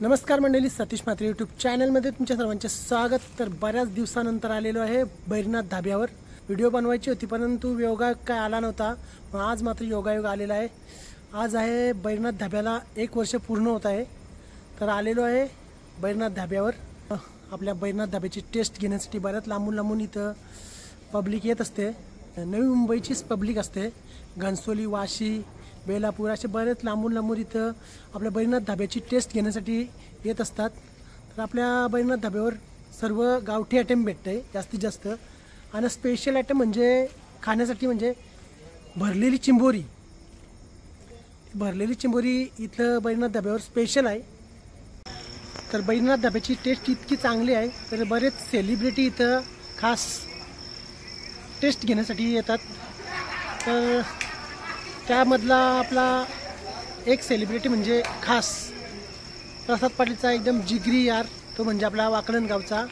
नमस्कार मंडळी, सतीश म्हात्रे यूट्यूब चॅनलमध्ये तुमच्या सर्वांचे स्वागत। तर बऱ्याच दिवसानंतर आलेलो आहे बैरनाथ धाब्यावर। व्हिडिओ बनवायची होती परंतु योगायोग काय आला नव्हता, पण आज मात्र योगायोग आलेला आहे। आज आहे बैरनाथ धाब्याला 1 वर्ष पूर्ण होत आहे। तर आलेलो आहे बैरनाथ धाब्यावर। आपल्या बैरनाथ धाब्याची टेस्ट घेण्यासाठी बऱ्याच लांबून इथं पब्लिक येत असते। नवी मुंबईचीच पब्लिक असते। घनसोली, वाशी, बेलापूर असे बरेच लांबून इथं आपल्या बैरनाथ धाब्याची टेस्ट घेण्यासाठी येत असतात। तर आपल्या बैरनाथ धाब्यावर सर्व गावठी आयटम भेटते जास्तीत जास्त, आणि स्पेशल आयटम म्हणजे खाण्यासाठी म्हणजे भरलेली चिंबोरी। भरलेली चिंबोरी इथं बैरनाथ धाब्यावर स्पेशल आहे। तर बैरनाथ धाब्याची टेस्ट इतकी चांगली आहे तर बरेच सेलिब्रिटी इथं खास टेस्ट घेण्यासाठी येतात। तर त्यामधला आपला एक सेलिब्रिटी म्हणजे खास प्रसाद पाटीलचा एकदम जिगरी यार, तो म्हणजे आपला वाकलन गावचा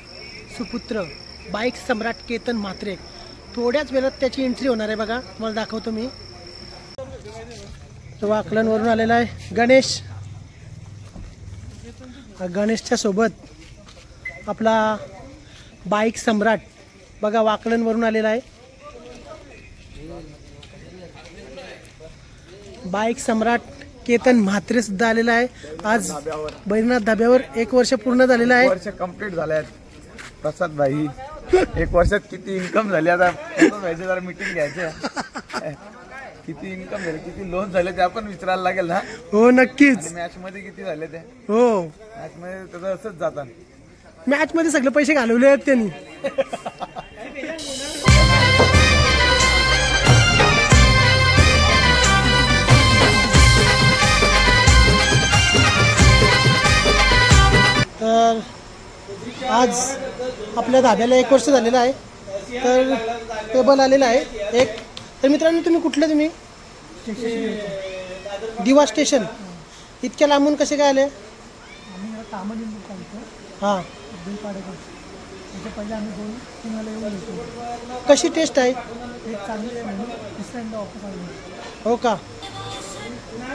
सुपुत्र बाईक सम्राट केतन म्हात्रे। थोड्याच वेळात त्याची एंट्री होणार आहे बघा, तुम्हाला दाखवतो मी। तो वाकलनवरून आलेला आहे गणेश। गणेशच्या सोबत आपला बाईक सम्राट बघा वाकलनवरून आलेला आहे। बाईक सम्राट केतन म्हात्रे सुद्धा आलेला आहे आज बैरनाथ धाब्यावर। 1 वर्ष पूर्ण झालेलं आहे। 1 वर्ष कंप्लीट झालंय प्रसाद भाई। 1 वर्षात किती इन्कम झाली, आता व्हायचं जरा मीटिंग घ्यायचं। किती इन्कम झाले, किती लोन झाले ते आपण विचारायला लागेल ना। हो नक्कीच। मॅच मध्ये किती झाले ते, हो मॅच मध्ये त्याचं असंच जातात। मॅच मध्ये सगळे पैसे घालवले आहेत त्यांनी। तर आज आपल्या धाब्याला 1 वर्ष झालेलं आहे। तर टेबल आलेला आहे एक। तर मित्रांनो, तुम्ही कुठले? तुम्ही दिवा स्टेशन। इतक्या लांबून कसे काय आले? हां, कशी टेस्ट आहे? हो का,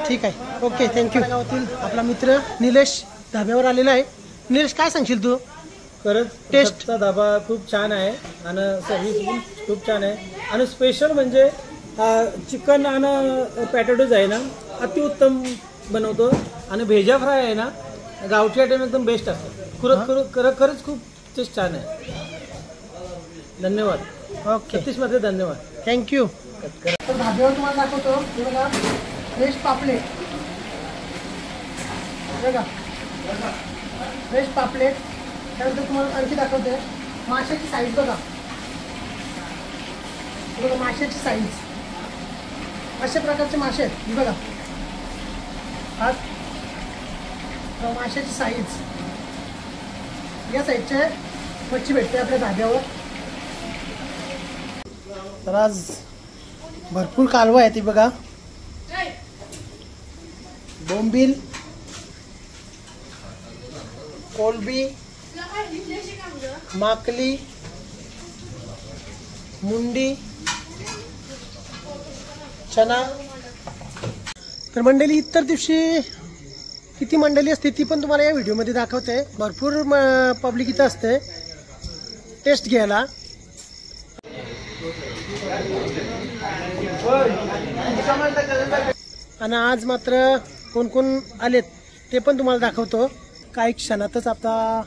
ठीक आहे, ओके, थँक्यू। गावातील आपला मित्र निलेश धाब्यावर आलेला आहे। निलेश, काय सांगशील तू? खरंच टेस्टचा धाबा खूप छान आहे आणि सर्व्हिस पण खूप छान आहे। आणि स्पेशल म्हणजे चिकन आणि पॅटेटोज आहे ना, अतिउत्तम बनवतो। आणि भेजा फ्राय आहे ना, गावठी आयटम एकदम बेस्ट असतं। खरंच खूप टेस्ट छान आहे। धन्यवाद। ओके, सतीश मध्ये धन्यवाद, थँक्यू। तर धाब्यावर तुम्हाला दाखवतो, हे बघा फ्रेश पापलेट बघा, फ्रेश पापलेट। त्यानंतर तुम्हाला आणखी दाखवते माशाची साईज बघा, बघा माशाची साईज। अशा प्रकारचे मासे आहेत, ही बघा आज माशाची साईज। या साईजचे मच्छी भेटते आपल्या धाब्यावर। तर आज भरपूर कालवा आहे ती बघा, बोंबील, कोलबी, माकली, मुंडी, चना। तर मंडळी, इतर दिवशी किती मंडळी असते ती पण तुम्हाला या व्हिडिओमध्ये दाखवते। भरपूर पब्लिक इथं असते टेस्ट घ्यायला। आणि आज मात्र कोण कोण आलेत ते पण तुम्हाला दाखवतो। काही क्षणातच आपला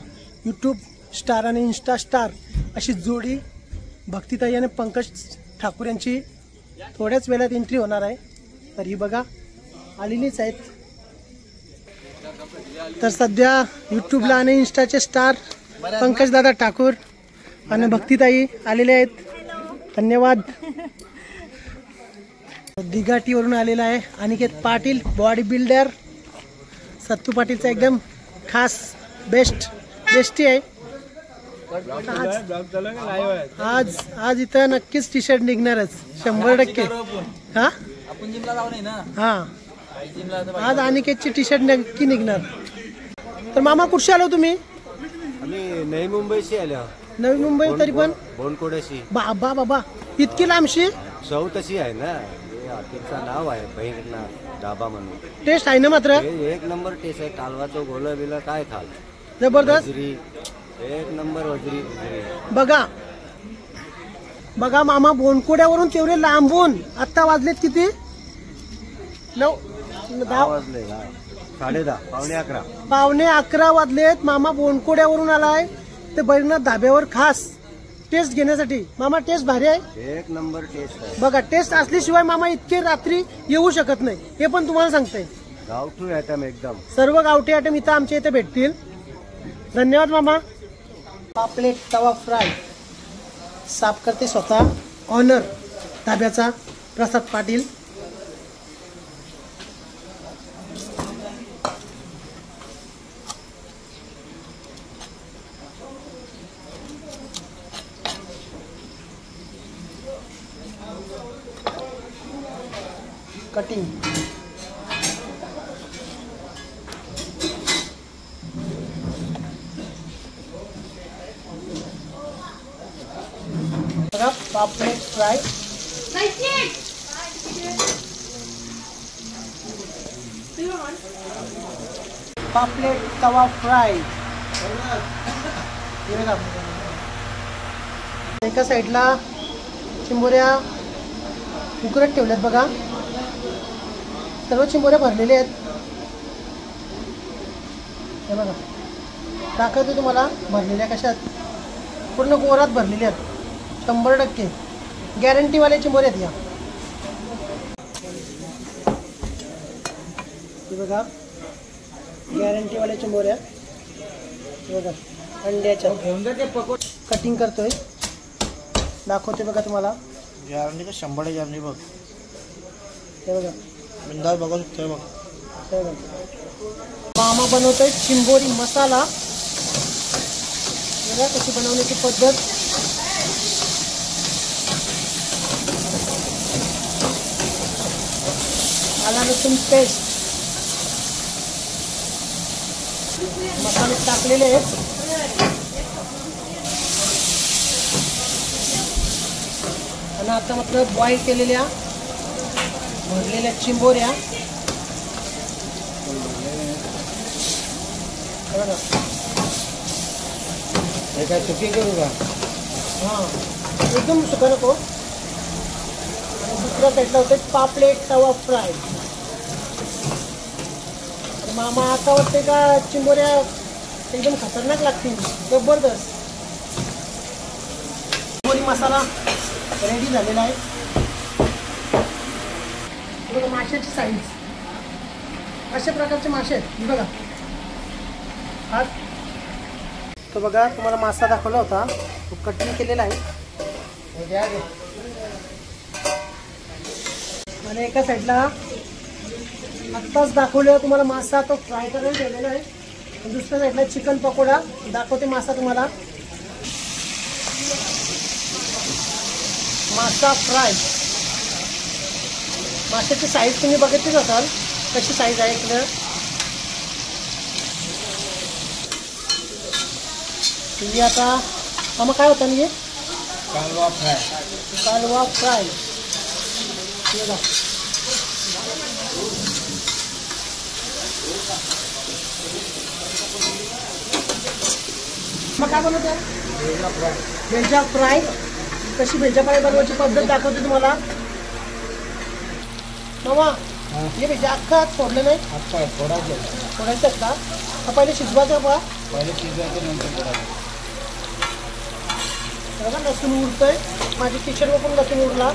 यूट्यूब स्टार आणि इन्स्टा स्टार अशी जोडी भक्तिताई आणि पंकज ठाकूर यांची थोड्याच वेळात एंट्री होणार आहे। तर ही बघा आलेलीच आहेत। तर सध्या यूट्यूबला आणि इन्स्टाचे स्टार पंकज दादा ठाकूर आणि भक्तिताई आलेले आहेत। धन्यवाद। दिघाटीवरून आलेला आहे अनिकेत पाटील, बॉडी बिल्डर। सत्तू पाटीलचा एकदम खास बेस्टी आहे। आज इथं नक्कीच टी शर्ट निघणारच 100%। हा, हा, आज अनिकेतची टी शर्ट नक्की निघणार। तर मामा, कुठशी आलो तुम्ही? नवी मुंबईशी आल्या। नवी मुंबई, तरी पण बोनकोड्याशी। बाबा इतकी लांबशी? सौ तशी आहे ना, हॉटेलचं नाव आहे बैरनाथ ढाबा म्हणून टेस्ट आहे ना मात्र हे एक नंबर टेस्ट आहे. कालवाचं गोलं बिलं काय खाल. जबरदस्त. वजरी एक नंबर वजरी. बघा बघा मामा बोनकोड्यावरून तेवढे लांबून. आत्ता वाजलेत किती? 10 वाजले 10:30 11:15. 11:15 वाजलेत. मामा बोनकोड्यावरून आलाय ते बैरनाथ धाब्यावर खास टेस्ट घेण्यासाठी. मामा टेस्ट भारी आहे. एक नंबर टेस्ट आहे. बघा टेस्ट असल्याशिवाय मामा इतके रात्री येऊ शकत नाही, हे पण तुम्हाला सांगते. गावठी आयटम एकदम. सर्व गावठी आयटम इथं आमच्या इथे भेटतील. धन्यवाद मामा. पापलेट तवा फ्राय साफ करते स्वतः ऑनर धाब्याचा प्रसाद पाटील. कटिंग बघा पापलेट फ्राय. पापलेट तवा फ्राय. हे बघा एका साईडला चिंबोऱ्या कुकरात ठेवल्यात. बघा सर्व चिंबोऱ्या भरलेल्या आहेत. हे बघा दाखवतो तुम्हाला भरलेल्या कशात. पूर्ण गोरात भरलेल्या आहेत. 100% गॅरंटीवाले चिंबोऱ्या आहेत या. हे बघा गॅरंटीवाल्या चिंबोऱ्या. हे बघा अंड्याच्या कटिंग करतोय. दाखवते बघा तुम्हाला. गॅरंटी का 100 गॅरंटी बघ. हे बघा बिंदास बघू शकतोय बघ. हे बघा मामा बनवतोय चिंबोरी मसाला. बघा कशी बनवण्याची पद्धत. आला लसूण पेस्ट मसाले टाकलेले आहेत. आणि आता मात्र बॉईल केलेल्या भरलेल्या चिंबोऱ्या. हे काय चुकी करू का. हां एकदम सुका नको. आणि दुसऱ्या साईडला होते पापलेट तवा फ्राय. मामा आता वाटते का चिंबोऱ्या एकदम खतरनाक लागतील. जबरदस्त. चिंबोरी मसाला रेडी झालेला आहे. बघा माशाची साईज अशा प्रकारचे मासे आहेत. बघा आज तो बघा तुम्हाला मासा दाखवला होता तो कटिंग केलेला आहे. आणि एका साईडला आत्ताच दाखवलं तुम्हाला मासा तो फ्राय करायला ठेवलेला आहे. आणि दुसऱ्या साईडला चिकन पकोडा दाखवते. मासा तुम्हाला मासा फ्राय. माशाची साईज तुम्ही बघितलीच असाल कशी साईज आहे इकडं. तुम्ही आता मामा काय होतं म्हणजे कालवा फ्राय. कालवा फ्राय. बघा मग काय बनवते भेजा फ्राय. कशी भेजा फ्राय बनवायची पद्धत दाखवते तुम्हाला. मामा हे भेजा अख्खा फोडलं नाही. आता फोडायचं. फोडायचं का. हा पहिले शिजवायचं बघा. पहिले शिजवायचं नंतर फोडायचं. बघा लसूण उरतोय. माझी किचनवर पण लसूण उरला.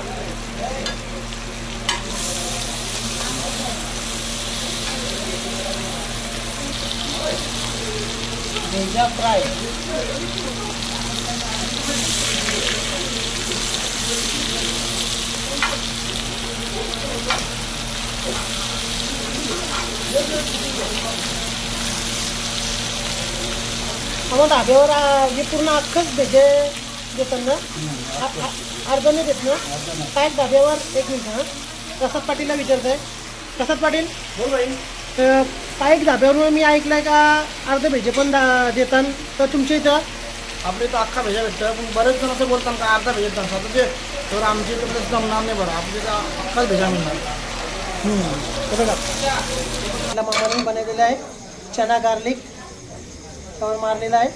भेजा फ्राय. आम्हाला धाब्यावर हे पूर्ण अख्खंच भेजे देतात ना. अर्धा नाही देत ना. काय धाब्यावर एक मिनिट. हां प्रसाद पाटीलला विचारत आहे. प्रसाद पाटील बोल भाई. पाईक धाब्यावर मी ऐकलंय का अर्धे भेजे पण देतात. तर तुमच्या इथं आपल्या इथं अख्खा भेजा भेटतं. पण बरेच जण असं बोलतात का अर्धा भेजा देतात. तर ते तर आमच्या इथं जमणार नाही. बरं आपल्या इथं अख्खाच भेजा मिळणार. हे बघा आपल्या मामाने बनवलेलं आहे चना गार्लिक, त्यावर मारलेला आहे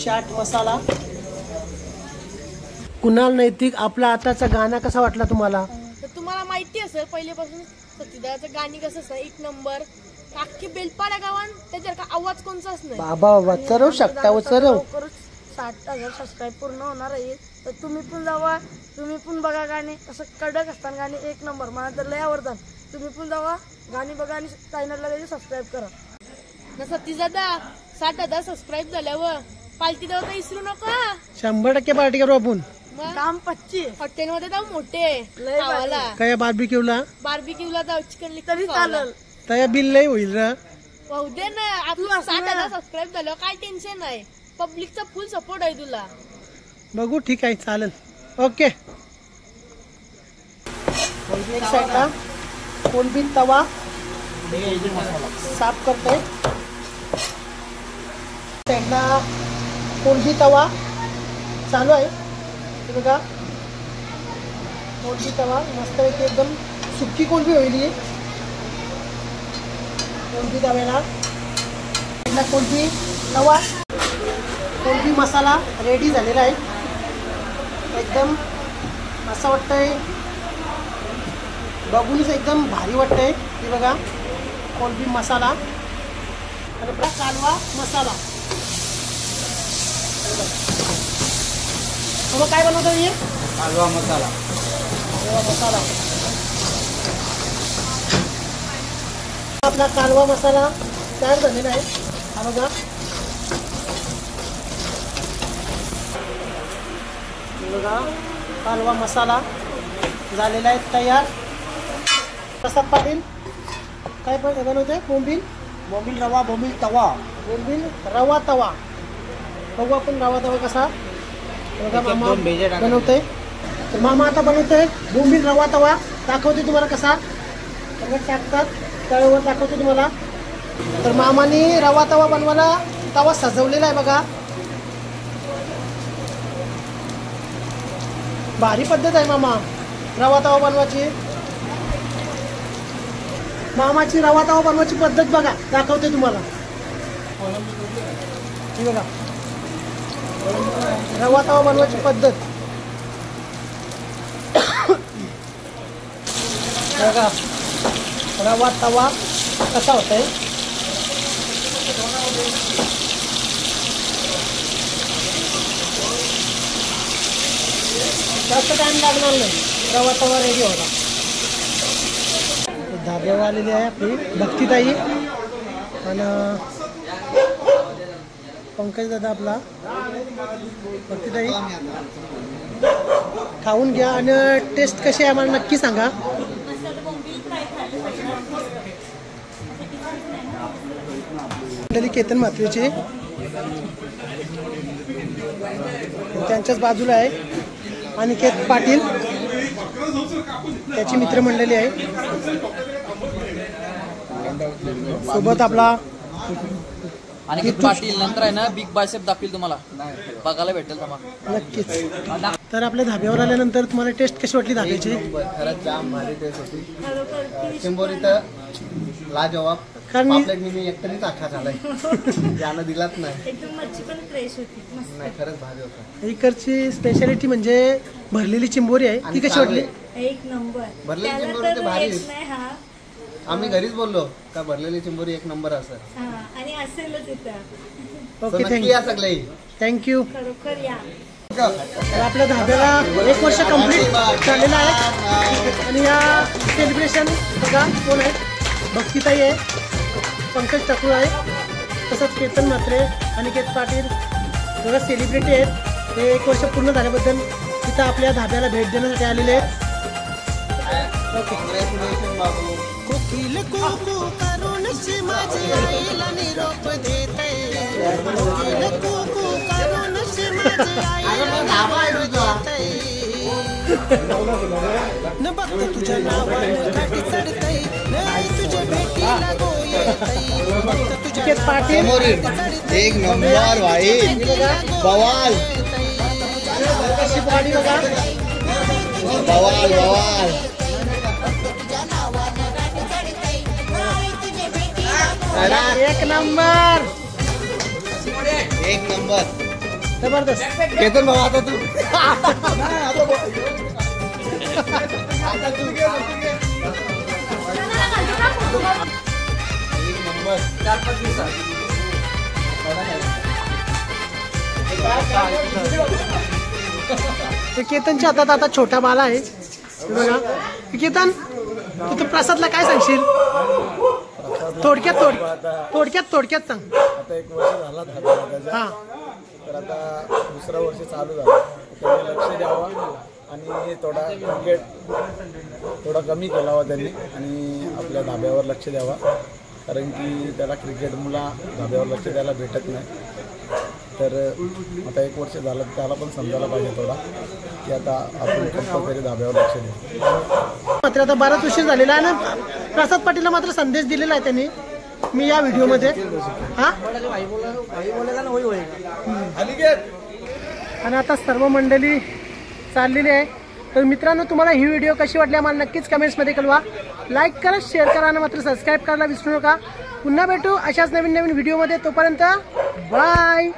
चाट मसाला. कुणाल नैतिक, आपला आताचा गाणं कसा वाटला तुम्हाला? तर तुम्हाला माहिती असेल पहिल्यापासून सतीदाचं गाणी कसं असतं, एक नंबर. अख्खी बेलपाड्या गावात त्याच्यासारखा आवाज कोणचाच नाही. बाबा चरव शकता चरव. 60,000 सबस्क्राईब पूर्ण होणार आहे. तर तुम्ही पण जावा, तुम्ही पण बघा गाणे कसं कडक असतात गाणी, एक नंबर. मला तर लय आवडतात. तुम्ही पण जावा गाणी बघा आणि चॅनलला सबस्क्राईब करा. सतीश दादा 60,000 सबस्क्राईब झाल्यावर पार्टी द्यावं तर विसरू नका. 100% पार्टी करू आपण. काम 25 हॉटेलमध्ये जाऊ मोठे खावाला. काय बार्बीक्यूला जाऊ चिकन तरी चालेल. त्या बिल नाही होईल रा. होऊ दे ना, आपलं 60,000 सबस्क्राईब झालं काय टेन्शन नाही. पब्लिकचा फुल सपोर्ट आहे तुला. बघू ठीक आहे चालेल. ओके. एक साईडला कोलंबी तवा साफ करते. साईडला कोलंबी तवा चालू आहे. हे बघा कोलंबी तवा मस्तपैकी एकदम सुकी कोलंबी होईल. कोलंबी तव्याला कोलंबी तवा, कोलंबी मसाला रेडी झालेला आहे. एकदम असं वाटतंय बघूनच एकदम भारी वाटतंय. हे बघा कोलंबी मसाला आणि कालवा मसाला. थोडं काय बनवतो हे? कालवा मसाला. मसाला आपला कालवा मसाला तयार झालेला आहे. हा बघा कालवा मसाला झालेला आहे तयार. प्रसाद पाटील काय बनवते? बोंबील रवा, बोंबील तवा. बोंबील रवा तवा बघू आपण रवा तवा कसा बघा मामा बनवते. तर मामा आता बनवते बोंबील रवा तवा. दाखवते तुम्हाला कसा टाकतात तव्यावर, दाखवते तुम्हाला. तर मामाने रवा तवा बनवायला तवा सजवलेला आहे बघा. भारी पद्धत आहे मामा रवा तवा बनवायची. मामाची रवा तवा बनवायची पद्धत बघा, दाखवते तुम्हाला. ही बघा रवा तवा बनवायची पद्धत बघा. रवा तवा कसा होतोय. जास्त टाइम लागणार नाही, रवा तवा रेडी होता. धाब्यावर आलेली आहे आपली भक्तीताई आणि पंकज दादा आपला. भक्तीताई खाऊन घ्या आणि टेस्ट कशी आहे मला नक्की सांगा. केतन म्हात्रेचे त्यांच्याच बाजूला आहे अनिकेत पाटील, त्याची मित्रमंडळी आहे. सोबत आपला अनिकेत पाटील. नंतर आहे ना बिग बायसेप दाखवेल तुम्हाला, बघायला भेटेल तुम्हाला नक्कीच. तर आपल्या धाब्यावर आल्यानंतर तुम्हाला टेस्ट कशी वाटली धाब्याची? खरंच जाम भारी टेस्ट होती. चिंबोरी तर लाजवाब. कारण मी एकटरीच अख्खा झालाय त्यानं दिलाच नाही. एकदम मच्छी पण फ्रेश होती. नाही खरंच भारी होता. इकडची स्पेशालिटी म्हणजे भरलेली चिंबोरी आहे. ती कशी वाटली? एक नंबर. भरलेली चिंबोरी तर भारी. आम्ही घरीच बोललो का भरलेली चिंबोरी एक नंबर असेल आणि असेलच इथं. ओके नक्की या सगळे. थँक्यू. खरोखर या. तर आपल्या धाब्याला 1 वर्ष कंप्लीट झालेलं आहे आणि या सेलिब्रेशन बघा कोण आहे? भक्तीताई आहे, पंकज ठाकूर आहे, तसंच केतन म्हात्रे, अनिकेत पाटील बघा सेलिब्रिटी आहेत. हे 1 वर्ष पूर्ण झाल्याबद्दल इथं आपल्या धाब्याला भेट देण्यासाठी आलेले आहेत. कॉंग्रॅच्युलेशन बाबू. कोकिल कुकू करून माझी आईला निरोप देते. कोकिल कुकू करून माझी आईला न बघता तुझ्या नावानं घाटी चढतय, न आई तुझ्या भेटीला गोयतय. तुझ्या पाटील एक नंबर भाई बवाल. कशी बॉडी बघा बवाल बवाल. एक नंबर एक नंबर जबरदस्त. केतन भाऊ आता तू केतनच्या हातात आता छोटा बाला आहे. हे बघा केतन, तू प्रसादला काय सांगशील? थोडक्यात सांग. आता 1 वर्ष झाला धाब्याला हा तर आता दुसरं वर्ष चालू झालं. त्यांनी लक्ष द्यावं आणि थोडा क्रिकेट थोडा कमी केलावा त्यांनी आणि आपल्या धाब्यावर लक्ष द्यावा, कारण की त्याला क्रिकेट मुला धाब्यावर लक्ष द्यायला भेटत नाही. तर आता 1 वर्ष झालं त्याला पण समजायला पाहिजे थोडा की आता आपण कंपल्सरी धाब्यावर लक्ष देऊ. मात्र आता बराच उशीर झालेला आहे ना. प्रसाद पाटीलला मात्र संदेश दिलेला आहे त्यांनी मी या व्हिडिओमध्ये. हा आणि आता सर्व मंडळी चाललेली आहे. तर मित्रांनो, तुम्हाला ही व्हिडिओ कशी वाटली आम्हाला नक्कीच कमेंट्समध्ये कळवा. लाईक करा, शेअर करा आणि मात्र सबस्क्राईब करायला विसरू नका. पुन्हा भेटू अशाच नवीन व्हिडिओमध्ये. तोपर्यंत बाय.